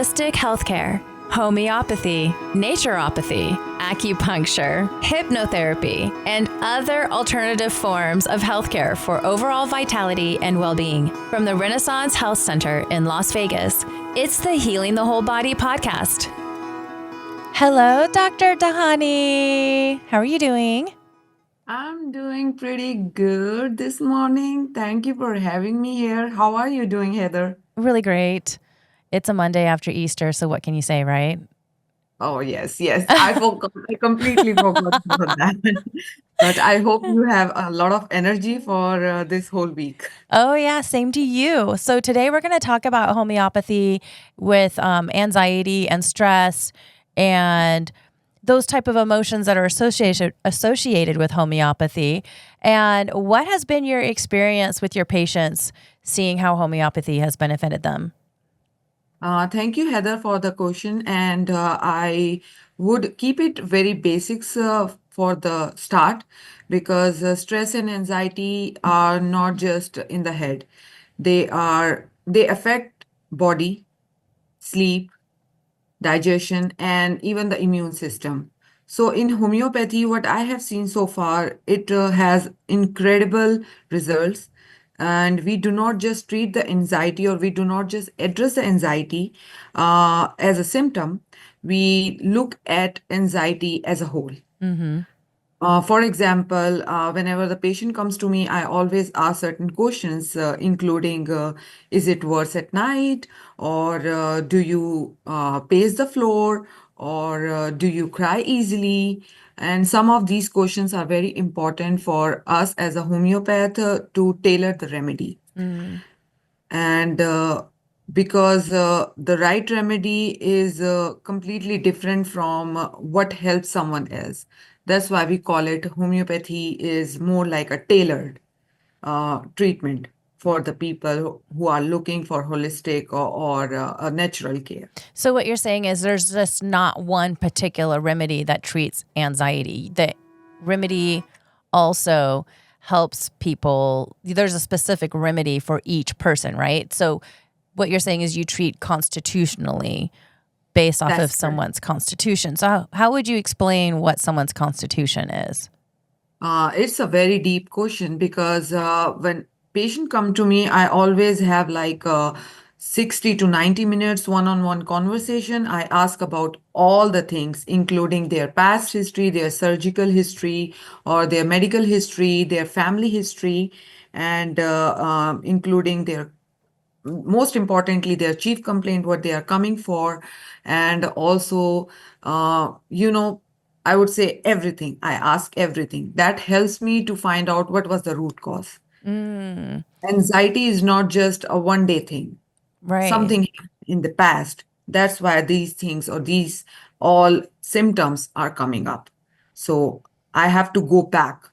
holistic healthcare, homeopathy, naturopathy, acupuncture, hypnotherapy, and other alternative forms of healthcare for overall vitality and well-being. From the Renaissance Health Center in Las Vegas, it's the Healing the Whole Body podcast. Hello, Dr. Dhaani. How are you doing? I'm doing pretty good this morning. Thank you for having me here. How are you doing, Heather? Really great. It's a Monday after Easter, so what can you say, right? Oh, yes, yes. I forgot. I completely forgot about that. But I hope you have a lot of energy for this whole week. Oh, yeah, same to you. So today we're going to talk about homeopathy with anxiety and stress and those type of emotions that are associated with homeopathy. And what has been your experience with your patients seeing how homeopathy has benefited them? Thank you, Heather, for the question. And I would keep it very basics for the start because stress and anxiety are not just in the head. They affect body, sleep, digestion, and even the immune system. So, in homeopathy, what I have seen so far, it has incredible results. And we do not just treat the anxiety or we do not just address the anxiety as a symptom. We look at anxiety as a whole. Mm-hmm. For example, whenever the patient comes to me, I always ask certain questions, including is it worse at night, or do you pace the floor, or do you cry easily? And some of these questions are very important for us as a homeopath to tailor the remedy. Mm. And because the right remedy is completely different from what helps someone else. That's why we call it homeopathy is more like a tailored treatment for the people who are looking for holistic or a natural care. So what you're saying is there's just not one particular remedy that treats anxiety. The remedy also helps people. There's a specific remedy for each person, right? So what you're saying is you treat constitutionally based off of That's correct. someone's constitution. So how would you explain what someone's constitution is? It's a very deep question because when patient come to me, I always have like 60 to 90 minutes one-on-one conversation. I ask about all the things, including their past history, their surgical history, or their medical history, their family history, and including their most importantly their chief complaint, what they are coming for, and also I would say everything. I ask everything that helps me to find out what was the root cause. Mm, Anxiety is not just a one day thing. right. Something happened in the past, that's why these things or these all symptoms are coming up. So I have to go back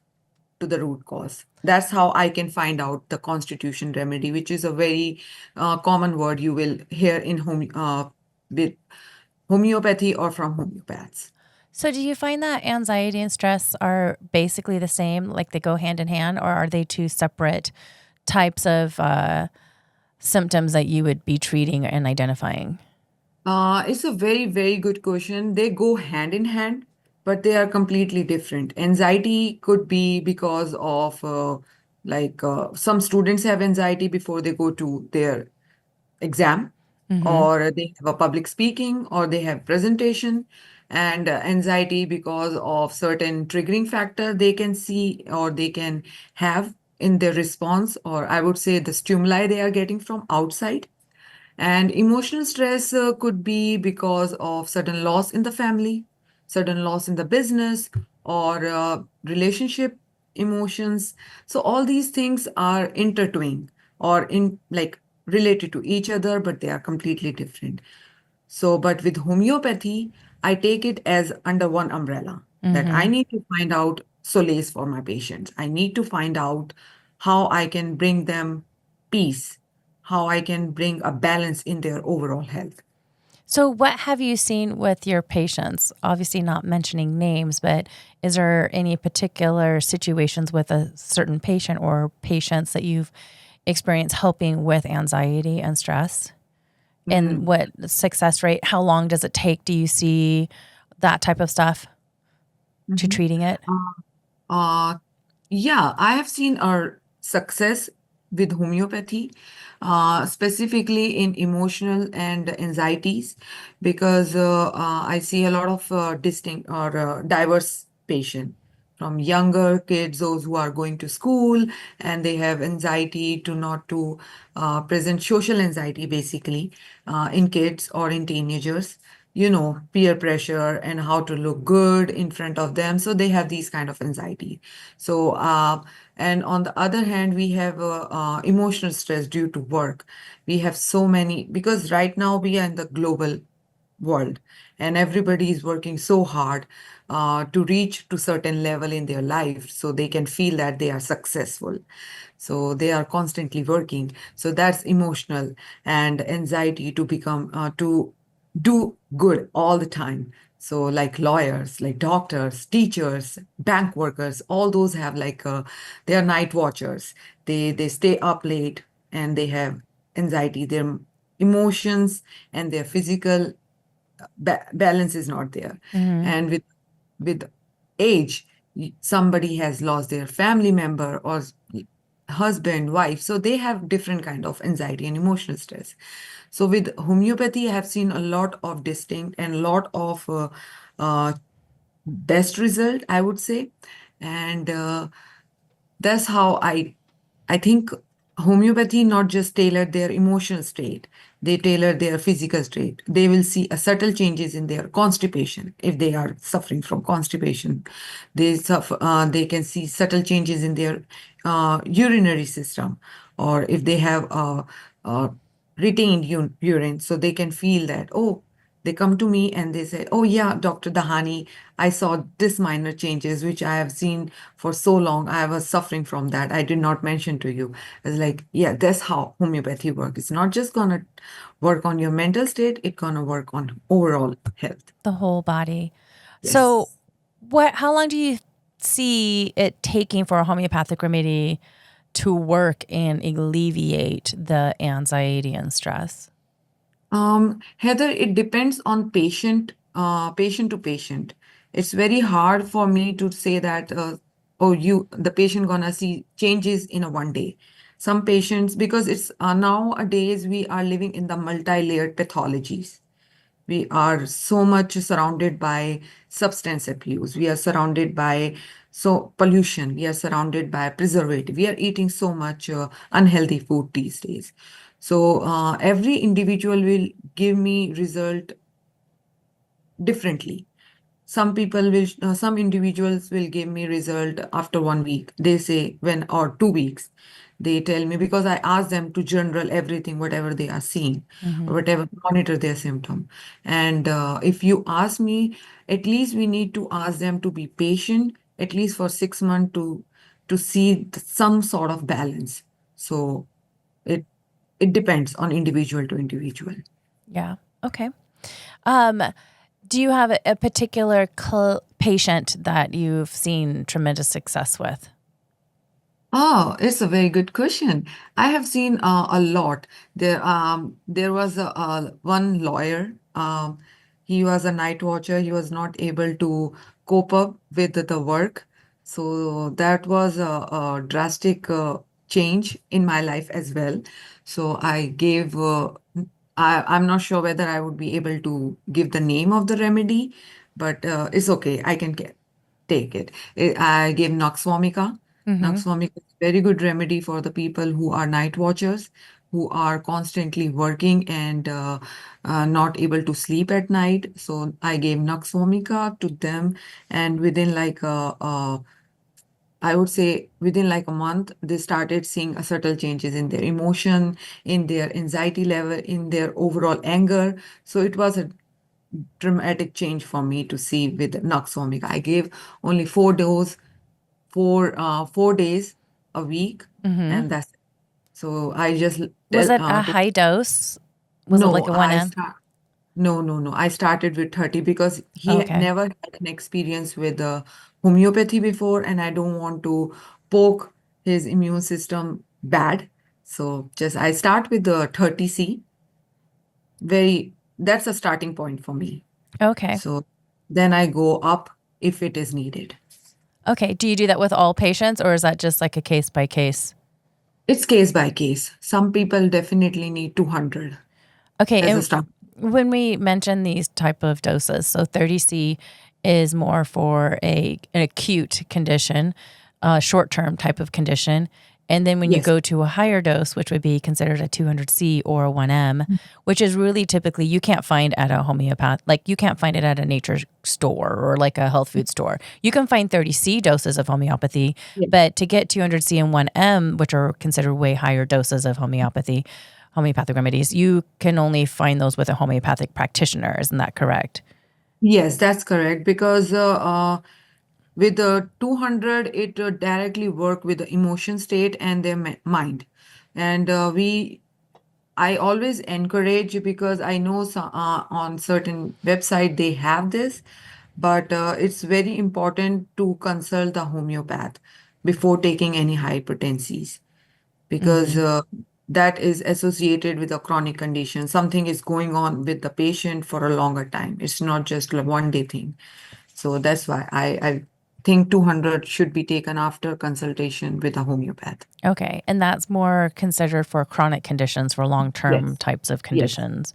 to the root cause. That's how I can find out the constitution remedy, which is a very common word you will hear in with homeopathy or from homeopaths. So do you find that anxiety and stress are basically the same, like they go hand in hand, or are they two separate types of symptoms that you would be treating and identifying? It's a very, very good question. They go hand in hand, but they are completely different. Anxiety could be because of some students have anxiety before they go to their exam, Mm-hmm. or they have a public speaking, or they have presentation, and anxiety because of certain triggering factor they can see or they can have in their response, or I would say the stimuli they are getting from outside. And emotional stress could be because of sudden loss in the family, sudden loss in the business, or relationship emotions. So all these things are intertwined or in like related to each other, but they are completely different. So, but with homeopathy, I take it as under one umbrella that I Mm-hmm. need to find out solace for my patients. I need to find out how I can bring them peace, how I can bring a balance in their overall health. So what have you seen with your patients? Obviously not mentioning names, but is there any particular situations with a certain patient or patients that you've experienced helping with anxiety and stress? and what success rate? How long does it take? Do you see that type of stuff to Mhm. treating it? Uh, yeah, I have seen our success with homeopathy, specifically in emotional and anxieties, because I see a lot of distinct or diverse patient from younger kids, those who are going to school and they have anxiety to not to present social anxiety basically in kids or in teenagers, peer pressure and how to look good in front of them. So they have these kind of anxiety. So, and on the other hand, we have emotional stress due to work. We have so many, because right now we are in the global world and everybody is working so hard to reach to certain level in their life so they can feel that they are successful. So they are constantly working. So that's emotional and anxiety to become to do good all the time. So like lawyers, like doctors, teachers, bank workers, all those have like they are night watchers. They stay up late and they have anxiety. Their emotions and their physical balance is not there. Mm-hmm. And with age, somebody has lost their family member or husband, wife, so they have different kind of anxiety and emotional stress. So with homeopathy, I have seen a lot of distinct and a lot of uh, best result, I would say. And that's how I think homeopathy not just tailor their emotional state, they tailor their physical state. They will see a subtle changes in their constipation if they are suffering from constipation. They can see subtle changes in their urinary system, or if they have retained urine, so they can feel that, oh, they come to me and they say, oh yeah, Dr. Dhaani, I saw this minor changes which I have seen for so long. I was suffering from that. I did not mention to you. It's like, yeah, that's how homeopathy works. It's not just gonna work on your mental state, it's gonna work on overall health. The whole body. So, Yes. how long do you see it taking for a homeopathic remedy to work and alleviate the anxiety and stress? Heather, it depends on patient to patient. It's very hard for me to say that, oh, the patient gonna see changes in a one day. Some patients, because it's nowadays we are living in the multi-layered pathologies. We are so much surrounded by substance abuse. We are surrounded by so pollution. We are surrounded by preservative. We are eating so much unhealthy food these days. So every individual will give me result differently. Some individuals will give me result after 1 week. They say when, or 2 weeks. They tell me because I ask them to journal everything, whatever they are seeing, Mm-hmm. or whatever, monitor their symptom. And if you ask me, at least we need to ask them to be patient, at least for 6 months to see some sort of balance. So it it depends on individual to individual. Yeah. Okay. Um, do you have a particular patient that you've seen tremendous success with? Oh, it's a very good question. I have seen a lot. There was one lawyer. He was a night watcher. He was not able to cope up with the work, so that was a drastic change in my life as well. So I gave. I'm not sure whether I would be able to give the name of the remedy, but it's okay. I can take it. I gave Nux vomica. Mm-hmm. Nux vomica is a very good remedy for the people who are night watchers, who are constantly working and not able to sleep at night. So I gave Nux vomica to them, and within like I would say within like a month, they started seeing a subtle changes in their emotion, in their anxiety level, in their overall anger. So it was a dramatic change for me to see with Nux vomica. I gave only 4 doses, 4 days a week, Mm-hmm. and that's it. So I just Was tell it a high dose? Was it like no, a 1 M? no. I started with 30 because he had Okay. never had an experience with homeopathy before, and I don't want to poke his immune system bad. So just I start with the 30C, that's a starting point for me. Okay. So then I go up if it is needed. Okay. Do you do that with all patients, or is that just like a case by case? It's case by case. Some people definitely need 200 Okay. as a And start. when we mention these type of doses, so 30C is more for an acute condition, short-term type of condition. And then when you Yes. go to a higher dose, which would be considered a 200C or a 1M, which is really typically you can't find at a homeopath, like you can't find it at a nature store or like a health food store. You can find 30C doses of homeopathy, Yes. but to get 200C and 1M, which are considered way higher doses of homeopathic remedies, you can only find those with a homeopathic practitioner. Isn't that correct? Yes, that's correct. Because with the 200, it directly work with the emotion state and their mind. And I always encourage, because I know on certain website they have this, but it's very important to consult the homeopath before taking any hypertensives, because Mm-hmm. that is associated with a chronic condition. Something is going on with the patient for a longer time. It's not just a one day thing. So that's why I think 200 should be taken after consultation with a homeopath. Okay. And that's more considered for chronic conditions, for long-term Yes. types of Yes. conditions.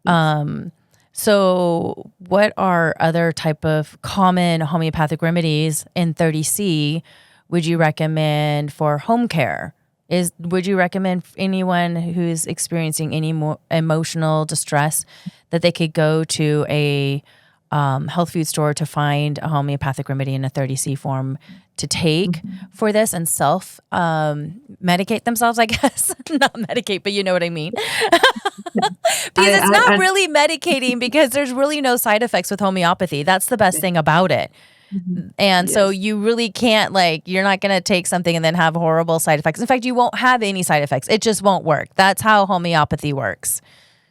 Yes. So what are other type of common homeopathic remedies in 30C would you recommend for home care? Would you recommend anyone who's experiencing any more emotional distress that they could go to a health food store to find a homeopathic remedy in a 30C form to take for this and self medicate themselves, I guess? Not medicate, but you know what I mean. Because it's not I really medicating, because there's really no side effects with homeopathy. That's the best thing about it. Mhm. And so Yes. you really can't, like, you're not going to take something and then have horrible side effects. In fact, you won't have any side effects. It just won't work. That's how homeopathy works.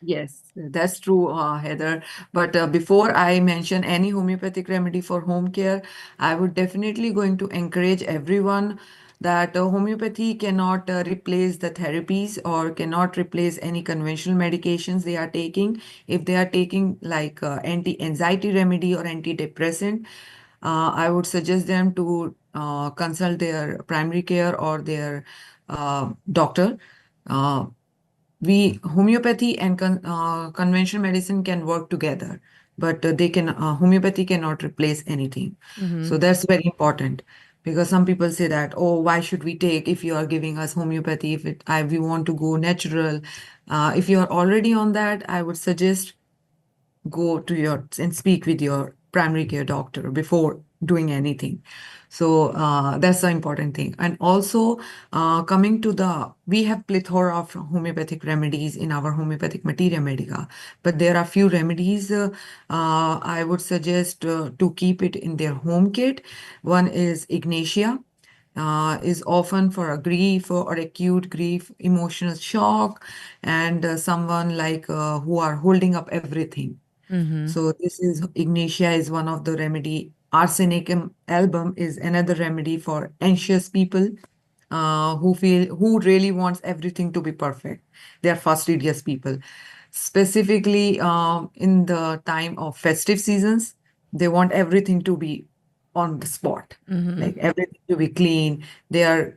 Yes, that's true, Heather. But before I mention any homeopathic remedy for home care, I would definitely going to encourage everyone that homeopathy cannot replace the therapies or cannot replace any conventional medications they are taking. If they are taking like anti-anxiety remedy or antidepressant, I would suggest them to consult their primary care or their doctor. Uh, we homeopathy and conventional medicine can work together, but they can homeopathy cannot replace anything. Mm-hmm. So that's very important, because some people say that, oh, why should we take if you are giving us homeopathy, if we want to go natural. If you are already on that, I would suggest go to your and speak with your primary care doctor before doing anything. So that's the important thing. And also, coming to we have plethora of homeopathic remedies in our homeopathic materia medica, but there are few remedies I would suggest to keep it in their home kit. One is ignatia, is often for a grief or acute grief, emotional shock, and someone like who are holding up everything. Mm-hmm. So this is ignatia is one of the remedy. Arsenicum album is another remedy for anxious people who really wants everything to be perfect. They are fastidious people. Specifically, in the time of festive seasons, they want everything to be on the spot, Mm-hmm. like everything to be clean. They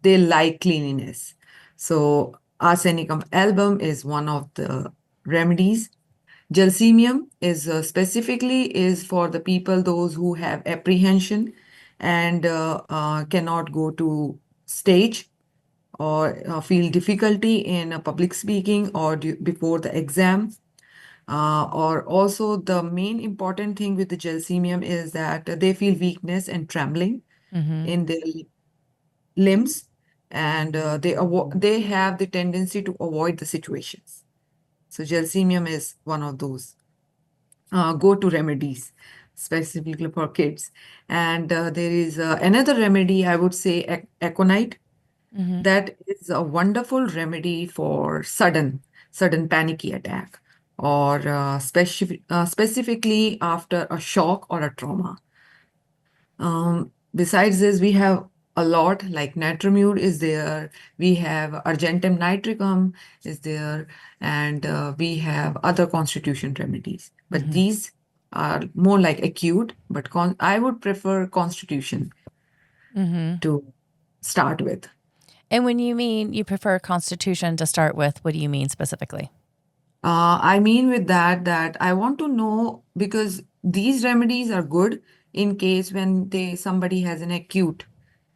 like cleanliness. So arsenicum album is one of the remedies. Gelsemium is specifically is for the people those who have apprehension and cannot go to stage or feel difficulty in public speaking or before the exam. Or also the main important thing with the gelsemium is that they feel weakness and trembling Mm-hmm. in their limbs, and they have the tendency to avoid the situations. So gelsemium is one of those go-to remedies specifically for kids. And there is another remedy, I would say, aconite. Mm-hmm. That is a wonderful remedy for sudden panicky attack, or specifically after a shock or a trauma. Besides this, we have a lot, like natramute is there, we have argentum nitricum is there, and we have other constitution remedies. But these are more like acute, but I would prefer constitution to start with. And when you mean you prefer constitution to start with, what do you mean specifically? I mean with that I want to know, because these remedies are good in case when somebody has an acute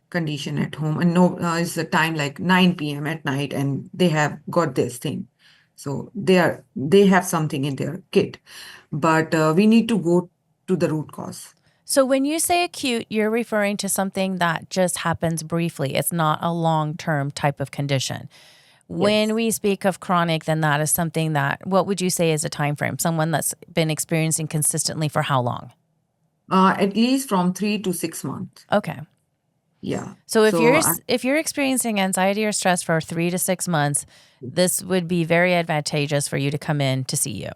condition at home and no it's a time like 9 p.m. at night and they have got this thing. So they have something in their kit, but we need to go to the root cause. So when you say acute, you're referring to something that just happens briefly. It's not a long-term type of condition. When Yes. we speak of chronic, then that is something that, what would you say is a time frame? Someone that's been experiencing consistently for how long? At least from 3 to 6 months. Okay. Yeah. So if So you're experiencing anxiety or stress for 3 to 6 months, this would be very advantageous for you to come in to see you.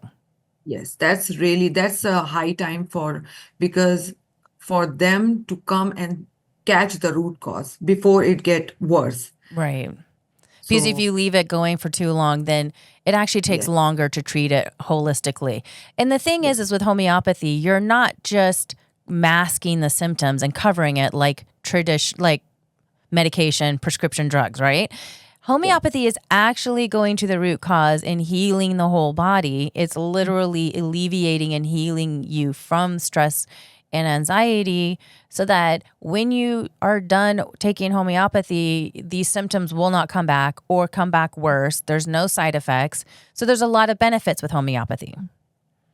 yes, that's a high time because for them to come and catch the root cause before it get worse. Right. Because if So you leave it going for too long, then it actually takes yes, longer to treat it holistically. And the thing is with homeopathy, you're not just masking the symptoms and covering it like like medication, prescription drugs, right? Homeopathy is actually going to the root cause and healing the whole body. It's literally alleviating and healing you from stress and anxiety so that when you are done taking homeopathy, these symptoms will not come back or come back worse. There's no side effects. So there's a lot of benefits with homeopathy.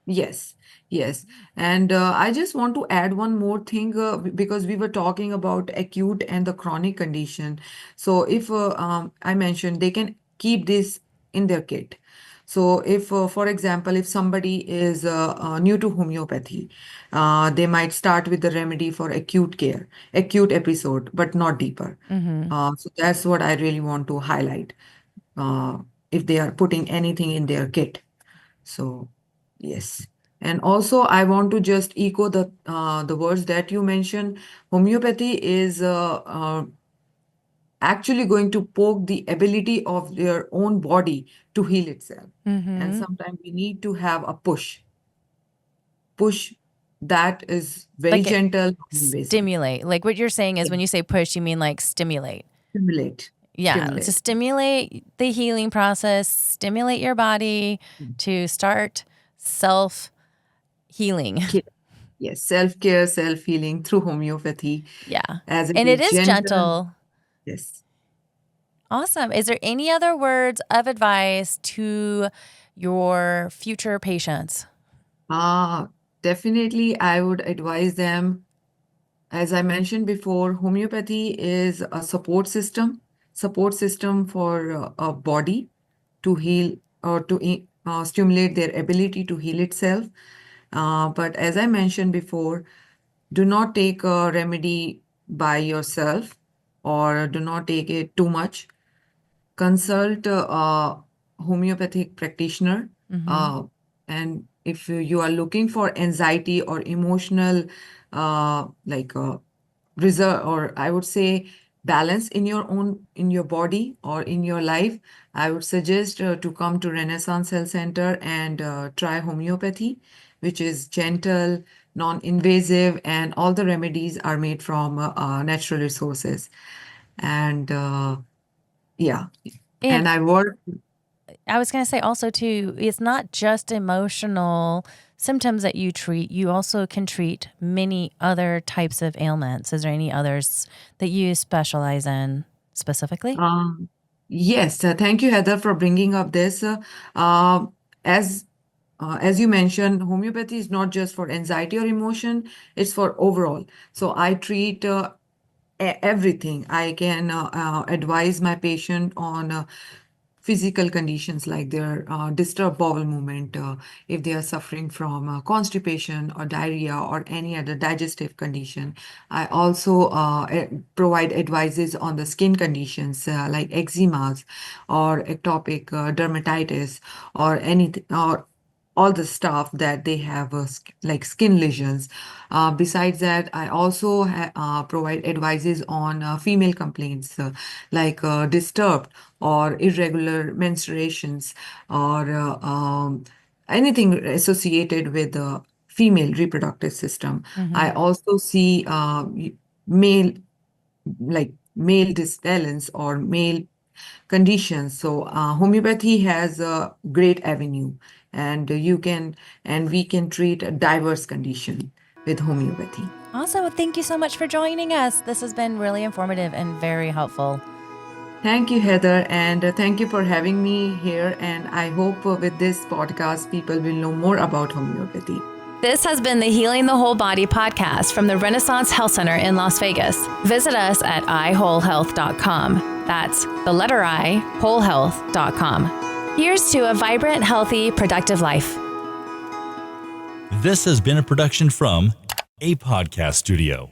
yes, yes. And I just want to add one more thing because we were talking about acute and the chronic condition. So if I mentioned they can keep this in their kit. So if, for example, if somebody is new to homeopathy, they might start with the remedy for acute care, acute episode, but not deeper. So that's what I really want to highlight uh, if they are putting anything in their kit. So, yes. And also, I want to just echo the words that you mentioned. Homeopathy is actually going to poke the ability of your own body to heal itself. And sometimes we need to have a push that is very Like it gentle, invasive. stimulate. Like what you're saying is when you say push, you mean like stimulate. Stimulate, Yeah, to stimulate. stimulate the healing process, stimulate your body to start self healing. Care. Yes, self-care, self-healing through homeopathy, Yeah. as it And it is is gentle. gentle. Yes. Awesome. Is there any other words of advice to your future patients? Definitely, I would advise them. As I mentioned before, homeopathy is a support system for a body to heal or to stimulate their ability to heal itself. But as I mentioned before, do not take a remedy by yourself or do not take it too much. Consult a homeopathic practitioner. Uh, and if you are looking for anxiety or emotional, like reserve, or I would say balance in your body or in your life, I would suggest to come to Renaissance Health Center and try homeopathy, which is gentle, non-invasive, and all the remedies are made from natural resources. And yeah, And and I work. I was going to say also, too, it's not just emotional symptoms that you treat. You also can treat many other types of ailments. Is there any others that you specialize in specifically? Um, yes, thank you, Heather, for bringing up this. Uh, as as you mentioned, homeopathy is not just for anxiety or emotion; it's for overall. So I treat everything. I can advise my patient on physical conditions like their disturbed bowel movement, if they are suffering from constipation or diarrhea or any other digestive condition. I also provide advices on the skin conditions like eczemas or ectopic dermatitis or anything, or all the stuff that they have like skin lesions. Besides that, I also provide advices on female complaints like disturbed or irregular menstruations or anything associated with the female reproductive system. I also see male like male disbalance or male conditions. So homeopathy has a great avenue, and we can treat a diverse condition with homeopathy. Awesome. Well, thank you so much for joining us. This has been really informative and very helpful. Thank you, Heather, and thank you for having me here. And I hope with this podcast, people will know more about homeopathy. This has been the Healing the Whole Body podcast from the Renaissance Health Center in Las Vegas. Visit us at iwholehealth.com. That's the letter I, wholehealth.com. Here's to a vibrant, healthy, productive life. This has been a production from a podcast studio.